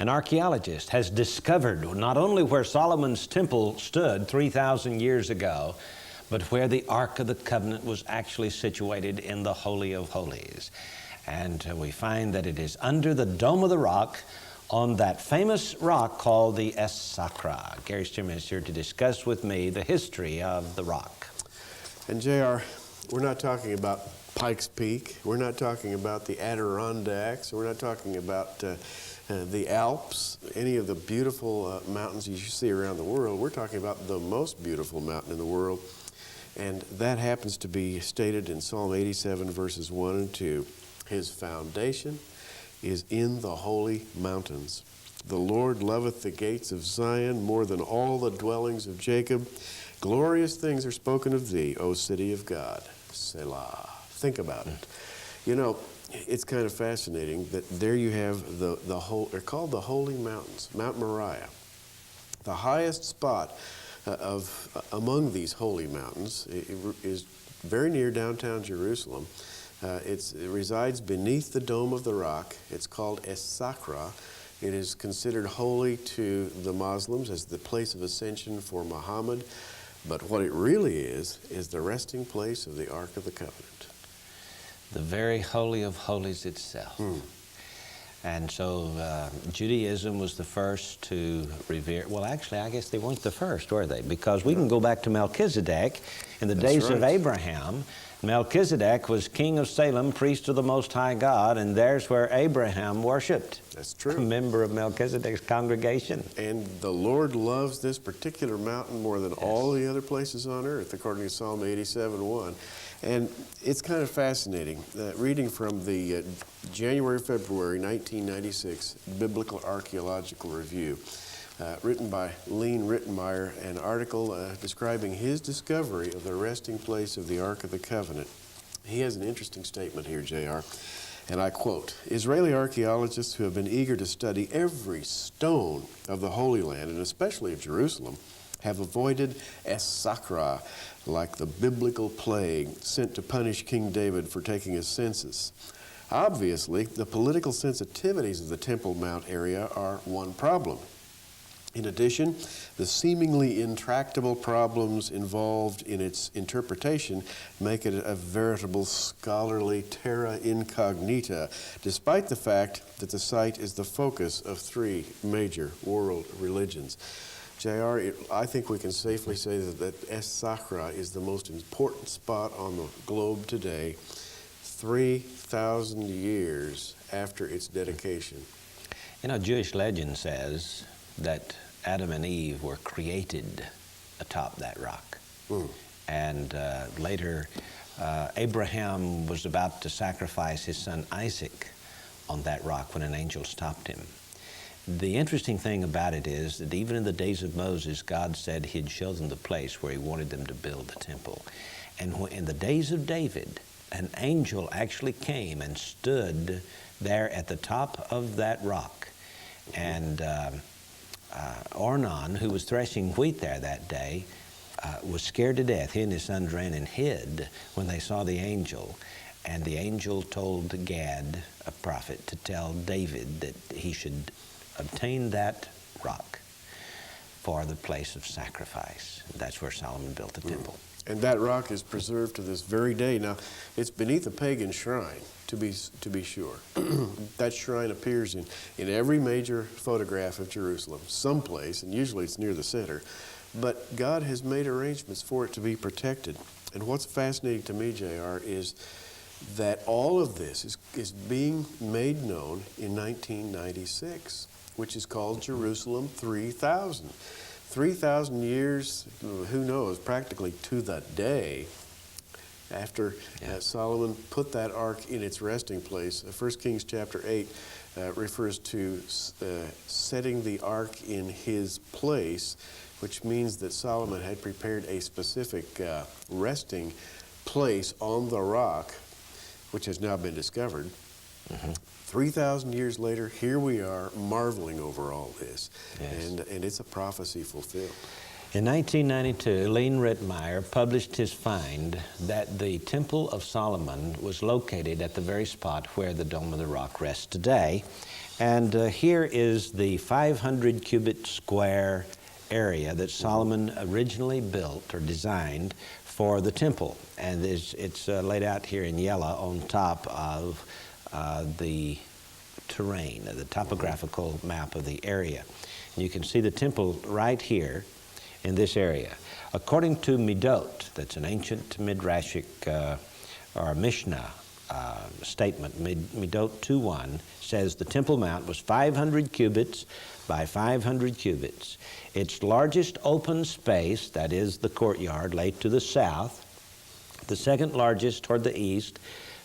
An archaeologist has discovered not only where Solomon's temple stood 3,000 years ago, but where the Ark of the Covenant was actually situated in the Holy of Holies. And we find that it is under the Dome of the Rock on that famous rock called the es-sakkra. Gary Stearman is here to discuss with me the history of the rock. And J.R., we're not talking about Pikes Peak. We're not talking about the Adirondacks. We're not talking about the Alps, any of the beautiful mountains you see around the world. We're talking about the most beautiful mountain in the world. And that happens to be stated in Psalm 87, verses 1 and 2. His foundation is in the holy mountains. The Lord loveth the gates of Zion more than all the dwellings of Jacob. Glorious things are spoken of thee, O city of God. Selah. Think about it. You know, it's kind of fascinating that there you have they're called the Holy Mountains, Mount Moriah. The highest spot among these holy mountains is very near downtown Jerusalem. It resides beneath the Dome of the Rock. It's called es-sakkra. It is considered holy to the Muslims as the place of ascension for Muhammad. But what it really is the resting place of the Ark of the Covenant. The very Holy of Holies itself. And so Judaism was the first to revere. Well, actually, I guess they weren't the first, were they? Because we can go back to Melchizedek in the days of Abraham. Melchizedek was king of Salem, priest of the Most High God, and there's where Abraham worshipped. That's true. A member of Melchizedek's congregation. And the Lord loves this particular mountain more than all the other places on earth, according to Psalm 87:1. And it's kind of fascinating, reading from the January-February 1996 Biblical Archeological Review, written by Lean Rittenmeyer, an article describing his discovery of the resting place of the Ark of the Covenant. He has an interesting statement here, J.R., and I quote, Israeli archaeologists who have been eager to study every stone of the Holy Land, and especially of Jerusalem, have avoided es-sakkra like the biblical plague sent to punish King David for taking a census. Obviously, the political sensitivities of the Temple Mount area are one problem. In addition, the seemingly intractable problems involved in its interpretation make it a veritable scholarly terra incognita, despite the fact that the site is the focus of three major world religions. J.R., I think we can safely say that es-sakkra is the most important spot on the globe today, 3,000 years after its dedication. You know, Jewish legend says that Adam and Eve were created atop that rock. And later, Abraham was about to sacrifice his son Isaac on that rock when an angel stopped him. The interesting thing about it is that even in the days of Moses, God said he'd show them the place where he wanted them to build the temple. And in the days of David, an angel actually came and stood there at the top of that rock. And Ornan, who was threshing wheat there that day, was scared to death. He and his sons ran and hid when they saw the angel. And the angel told Gad, a prophet, to tell David that he should obtain that rock for the place of sacrifice. That's where Solomon built the temple. And that rock is preserved to this very day. Now, it's beneath a pagan shrine, to be sure. That shrine appears in every major photograph of Jerusalem, someplace, and usually it's near the center. But God has made arrangements for it to be protected. And what's fascinating to me, J.R., is that all of this is being made known in 1996, which is called Jerusalem 3000. 3,000 years, who knows, practically to the day after Solomon put that ark in its resting place. 1 Kings chapter 8 refers to setting the ark in his place, which means that Solomon had prepared a specific resting place on the rock, which has now been discovered. 3,000 years later, here we are marveling over all this. And it's a prophecy fulfilled. In 1992, Lean Rittenmeyer published his find that the Temple of Solomon was located at the very spot where the Dome of the Rock rests today. And here is the 500 cubit square area that Solomon originally built or designed for the temple. And it's laid out here in yellow on top of the terrain, the topographical map of the area. And you can see the temple right here in this area. According to Midot, that's an ancient Midrashic or Mishnah statement, Midot 2:1 says the Temple Mount was 500 cubits by 500 cubits. Its largest open space, that is the courtyard, lay to the south, the second largest toward the east,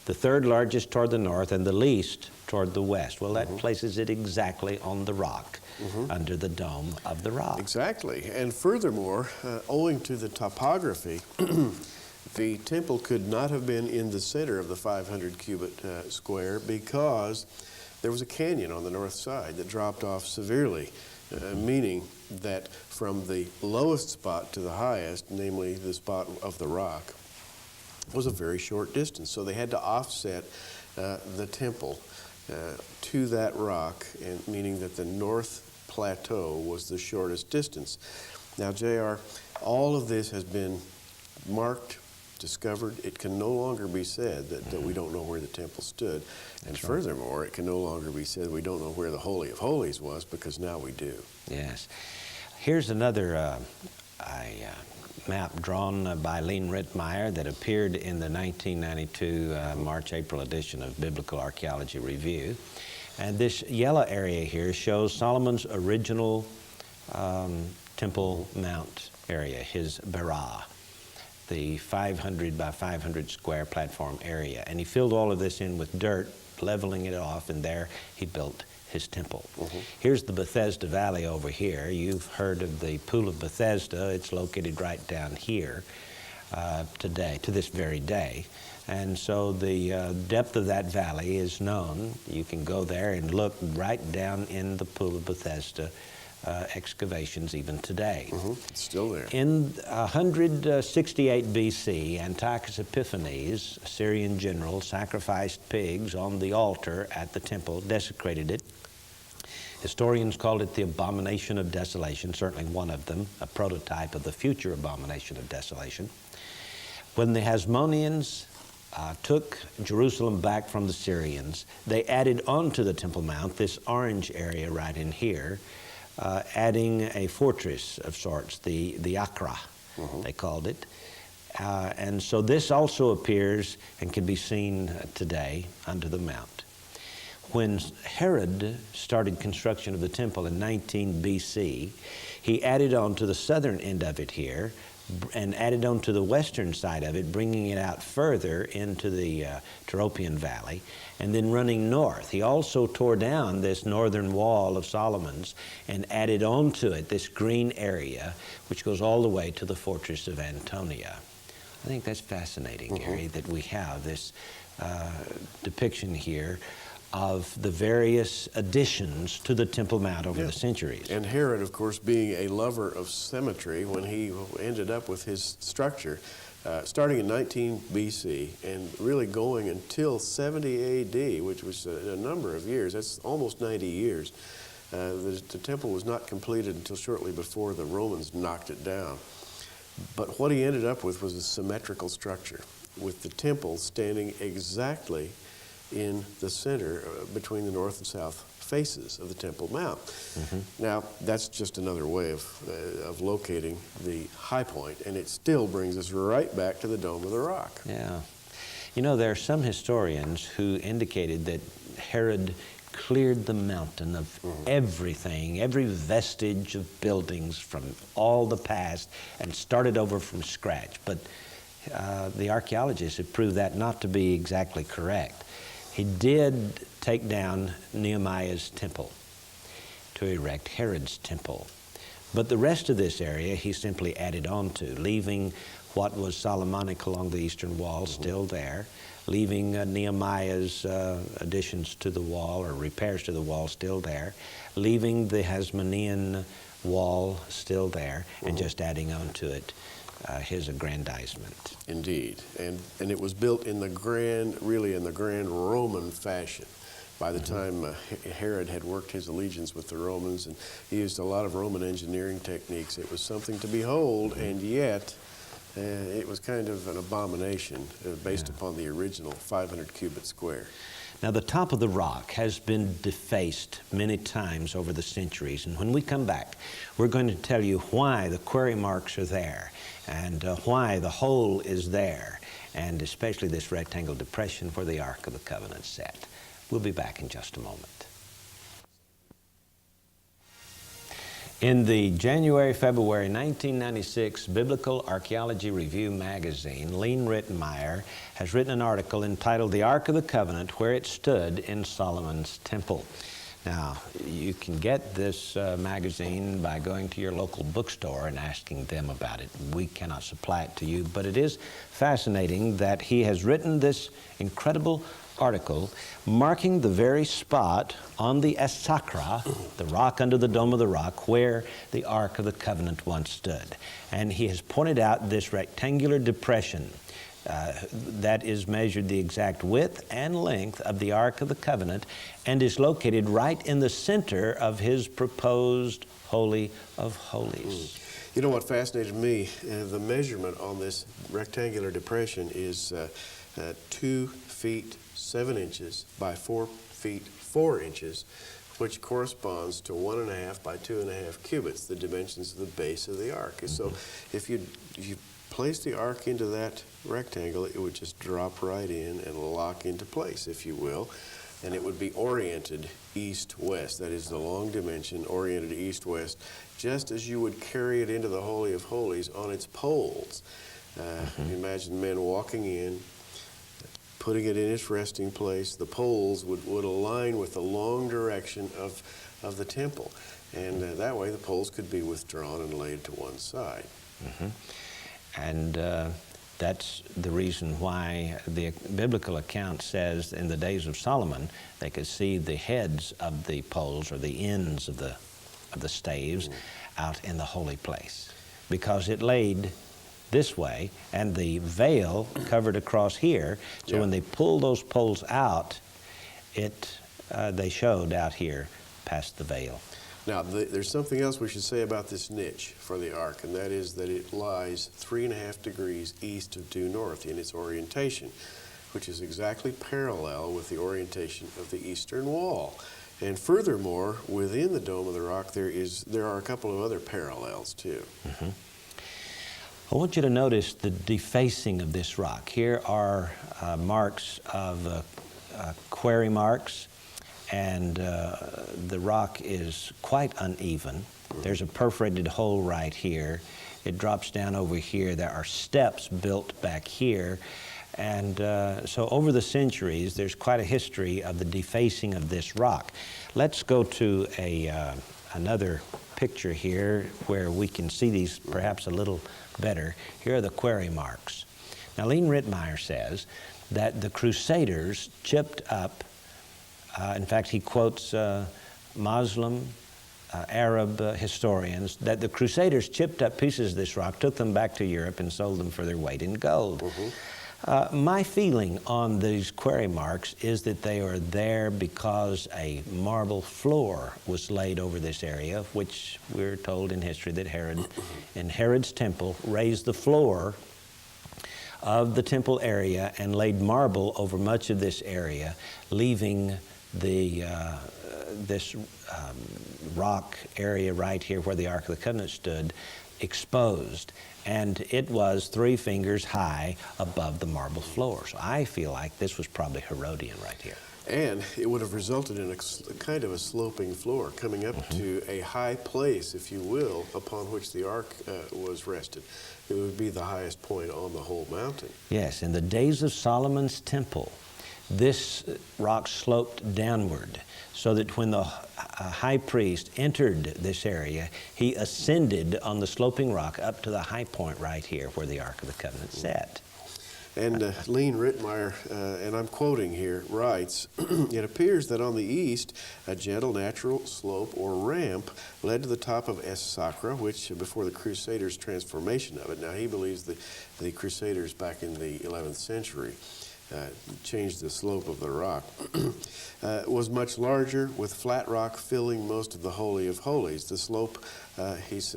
the third largest toward the north, and the least toward the west. Well, that places it exactly on the rock, under the dome of the rock. Exactly. And furthermore, owing to the topography, the temple could not have been in the center of the 500 cubit square because there was a canyon on the north side that dropped off severely, meaning that from the lowest spot to the highest, namely the spot of the rock, was a very short distance. So they had to offset the temple to that rock, and meaning that the north plateau was the shortest distance. Now, J.R., all of this has been marked, discovered. It can no longer be said that we don't know where the temple stood. And furthermore, it can no longer be said we don't know where the Holy of Holies was, because now we do. Yes. Here's another map drawn by Lean Rittmeyer that appeared in the 1992 March-April edition of Biblical Archaeology Review. And this yellow area here shows Solomon's original Temple Mount area, his Berah, the 500 by 500 square platform area. And he filled all of this in with dirt, leveling it off, and there he built his temple. Here's the Bethesda Valley over here. You've heard of the Pool of Bethesda. It's located right down here today, to this very day. And so the depth of that valley is known. You can go there and look right down in the Pool of Bethesda excavations even today. It's still there. In 168 BC, Antiochus Epiphanes, a Syrian general, sacrificed pigs on the altar at the temple, desecrated it. Historians called it the abomination of desolation, certainly one of them, a prototype of the future abomination of desolation. When the Hasmoneans took Jerusalem back from the Syrians, they added onto the Temple Mount this orange area right in here, adding a fortress of sorts, the es-sakkra, they called it. And so this also appears and can be seen today under the mount. When Herod started construction of the temple in 19 BC, he added on to the southern end of it here and added on to the western side of it, bringing it out further into the Tyropian Valley, and then running north. He also tore down this northern wall of Solomon's and added on to it this green area, which goes all the way to the fortress of Antonia. I think that's fascinating, Gary, that we have this depiction here of the various additions to the Temple Mount over the centuries. And Herod, of course, being a lover of symmetry, when he ended up with his structure, starting in 19 BC and really going until 70 AD, which was a number of years, that's almost 90 years, the temple was not completed until shortly before the Romans knocked it down. But what he ended up with was a symmetrical structure, with the temple standing exactly in the center between the north and south faces of the Temple Mount. Now, that's just another way of locating the high point, and it still brings us right back to the Dome of the Rock. Yeah. You know, there are some historians who indicated that Herod cleared the mountain of everything, every vestige of buildings from all the past, and started over from scratch. But the archaeologists have proved that not to be exactly correct. He did take down Nehemiah's temple to erect Herod's temple. But the rest of this area he simply added on to, leaving what was Solomonic along the eastern wall still there, leaving Nehemiah's additions to the wall or repairs to the wall still there, leaving the Hasmonean wall still there, and just adding on to it his aggrandizement. Indeed, and it was built in the grand, really in the grand Roman fashion. By the time Herod had worked his allegiance with the Romans and he used a lot of Roman engineering techniques, it was something to behold, and yet it was kind of an abomination based upon the original 500 cubit square. Now, the top of the rock has been defaced many times over the centuries, and when we come back, we're going to tell you why the quarry marks are there and why the hole is there, and especially this rectangle depression where the Ark of the Covenant sat. We'll be back in just a moment. In the January-February 1996 Biblical Archaeology Review magazine, Lean Rittenmeyer has written an article entitled "The Ark of the Covenant, Where It Stood in Solomon's Temple." Now, you can get this magazine by going to your local bookstore and asking them about it. We cannot supply it to you, but it is fascinating that he has written this incredible article marking the very spot on the es-sakkra, the rock under the Dome of the Rock, where the Ark of the Covenant once stood. And he has pointed out this rectangular depression that is measured the exact width and length of the Ark of the Covenant and is located right in the center of his proposed Holy of Holies. You know what fascinated me? The measurement on this rectangular depression is 2 feet 7 inches by 4 feet 4 inches, which corresponds to 1.5 by 2.5 cubits, the dimensions of the base of the ark. So if you place the ark into that rectangle, it would just drop right in and lock into place, if you will, and it would be oriented east-west. That is the long dimension oriented east-west, just as you would carry it into the Holy of Holies on its poles. Imagine men walking in, putting it in its resting place. The poles would align with the long direction of the temple, and that way the poles could be withdrawn and laid to one side. And that's the reason why the biblical account says in the days of Solomon they could see the heads of the poles or the ends of the staves out in the holy place, because it laid this way and the veil covered across here, so when they pulled those poles out, they showed out here past the veil. Now, there's something else we should say about this niche for the ark, and that is that it lies 3.5 degrees east of due north in its orientation, which is exactly parallel with the orientation of the eastern wall. And furthermore, within the Dome of the Rock, there are a couple of other parallels too. I want you to notice the defacing of this rock. Here are marks of quarry marks, and the rock is quite uneven. There's a perforated hole right here. It drops down over here. There are steps built back here. And so over the centuries, there's quite a history of the defacing of this rock. Let's go to another picture here where we can see these perhaps a little better. Here are the quarry marks. Now, Lean Rittenmeyer says that the Crusaders chipped up, in fact, he quotes Muslim, Arab historians, that the Crusaders chipped up pieces of this rock, took them back to Europe, and sold them for their weight in gold. My feeling on these quarry marks is that they are there because a marble floor was laid over this area, which we're told in history that Herod, in Herod's Temple, raised the floor of the temple area and laid marble over much of this area, leaving this rock area right here where the Ark of the Covenant stood exposed, and it was 3 fingers high above the marble floor. So I feel like this was probably Herodian right here. And it would have resulted in a kind of a sloping floor coming up to a high place, if you will, upon which the ark was rested. It would be the highest point on the whole mountain. Yes, in the days of Solomon's temple, this rock sloped downward, so that when the high priest entered this area, he ascended on the sloping rock up to the high point right here where the Ark of the Covenant sat. And Lean Rittenmeyer, and I'm quoting here, writes, "It appears that on the east, a gentle natural slope or ramp led to the top of es-sakkra, which before the Crusaders' transformation of it." Now, he believes the Crusaders back in the 11th century changed the slope of the rock, was much larger, with flat rock filling most of the Holy of Holies. The slope,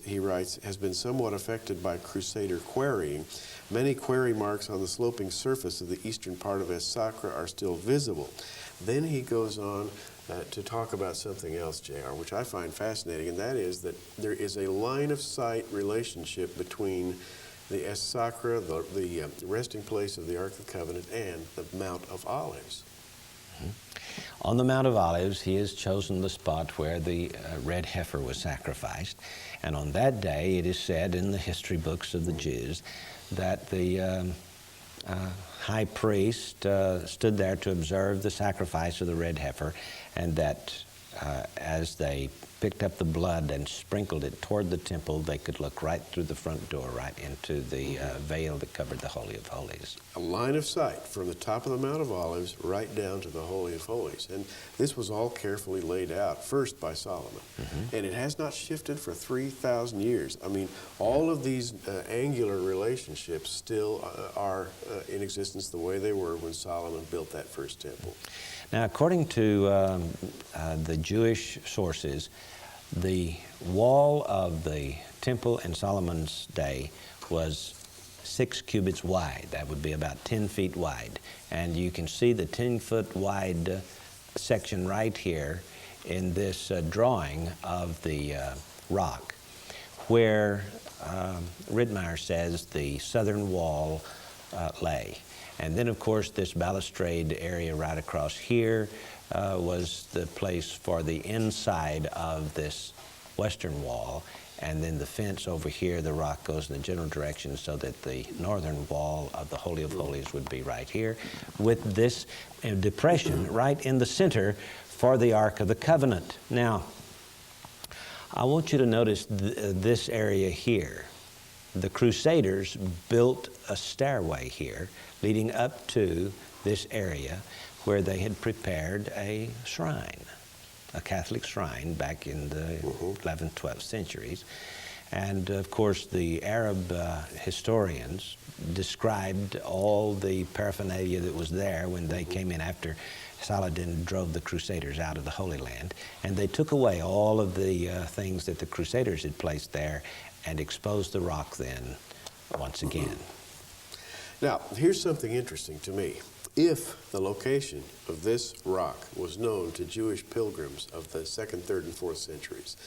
he writes, has been somewhat affected by Crusader quarrying. Many quarry marks on the sloping surface of the eastern part of es-sakkra are still visible. Then he goes on to talk about something else, J.R., which I find fascinating, and that is that there is a line of sight relationship between the es-sakkra, the resting place of the Ark of the Covenant, and the Mount of Olives. On the Mount of Olives, he has chosen the spot where the red heifer was sacrificed. And on that day, it is said in the history books of the Jews that the high priest stood there to observe the sacrifice of the red heifer, and that as they picked up the blood and sprinkled it toward the temple, they could look right through the front door, right into the veil that covered the Holy of Holies. A line of sight from the top of the Mount of Olives right down to the Holy of Holies. And this was all carefully laid out, first by Solomon. And it has not shifted for 3,000 years. I mean, all of these angular relationships still are in existence the way they were when Solomon built that first temple. Now, according to the Jewish sources, the wall of the temple in Solomon's day was 6 cubits wide. That would be about 10 feet wide. And you can see the 10-foot wide section right here in this drawing of the rock, where Rittmeyer says the southern wall lay. And then, of course, this balustrade area right across here was the place for the inside of this western wall. And then the fence over here, the rock goes in the general direction so that the northern wall of the Holy of Holies would be right here, with this depression right in the center for the Ark of the Covenant. Now, I want you to notice this area here. The Crusaders built a stairway here leading up to this area where they had prepared a shrine, a Catholic shrine back in the 11th, 12th centuries. And of course, the Arab historians described all the paraphernalia that was there when they came in after Saladin drove the Crusaders out of the Holy Land. And they took away all of the things that the Crusaders had placed there and exposed the rock then once again. Now, here's something interesting to me. If the location of this rock was known to Jewish pilgrims of the 2nd, 3rd, and 4th centuries,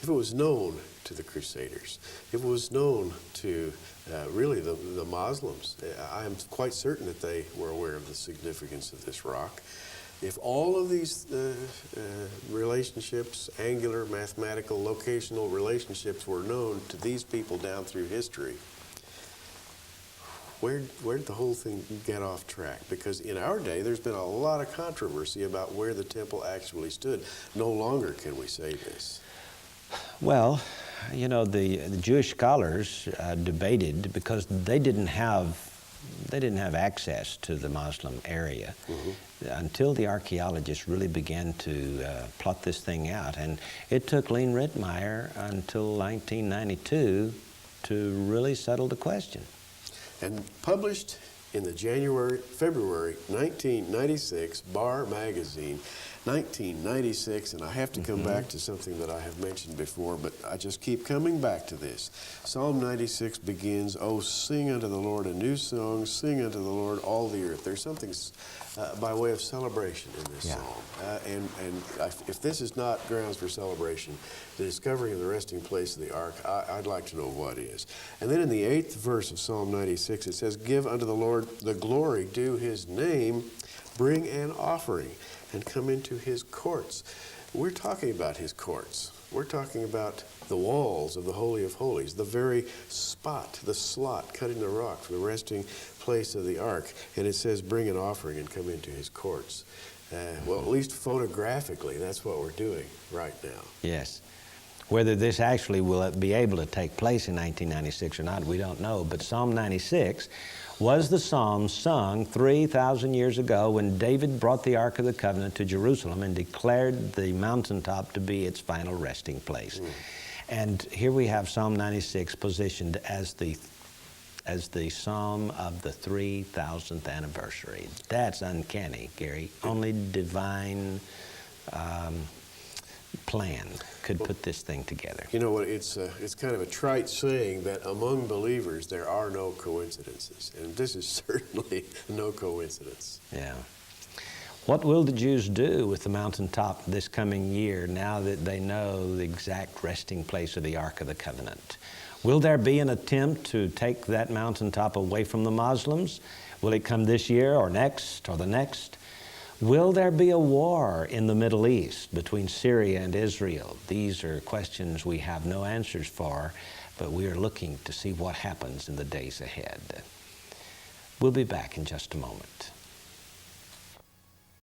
if it was known to the Crusaders, if it was known to really the Muslims, I am quite certain that they were aware of the significance of this rock. If all of these relationships, angular, mathematical, locational relationships were known to these people down through history, where did the whole thing get off track? Because in our day, there's been a lot of controversy about where the temple actually stood. No longer can we say this. Well, you know, the Jewish scholars debated because they didn't have access to the Muslim area until the archaeologists really began to plot this thing out. And it took Lean Rittmeyer until 1992 to really settle the question. And published in the February 1996 Bar magazine, 1996, and I have to come back to something that I have mentioned before, but I just keep coming back to this. Psalm 96 begins, "Oh, sing unto the Lord a new song, sing unto the Lord all the earth." There's something by way of celebration in this psalm. And if this is not grounds for celebration, the discovery of the resting place of the ark, I'd like to know what is. And then in the 8th verse of Psalm 96, it says, "Give unto the Lord the glory due his name, bring an offering, and come into his courts." We're talking about his courts. We're talking about the walls of the Holy of Holies, the very spot, the slot cut in the rock for the resting place of the ark. And it says, bring an offering and come into his courts. Well, at least photographically, that's what we're doing right now. Yes. Whether this actually will be able to take place in 1996 or not, we don't know. But Psalm 96 was the psalm sung 3,000 years ago when David brought the Ark of the Covenant to Jerusalem and declared the mountaintop to be its final resting place. And here we have Psalm 96 positioned as the as the psalm of the 3,000th anniversary. That's uncanny, Gary. Only divine plan could put this thing together. You know what, it's kind of a trite saying that among believers there are no coincidences, and this is certainly no coincidence. Yeah. What will the Jews do with the mountaintop this coming year now that they know the exact resting place of the Ark of the Covenant? Will there be an attempt to take that mountaintop away from the Muslims? Will it come this year or next or the next? Will there be a war in the Middle East between Syria and Israel? These are questions we have no answers for, but we are looking to see what happens in the days ahead. We'll be back in just a moment.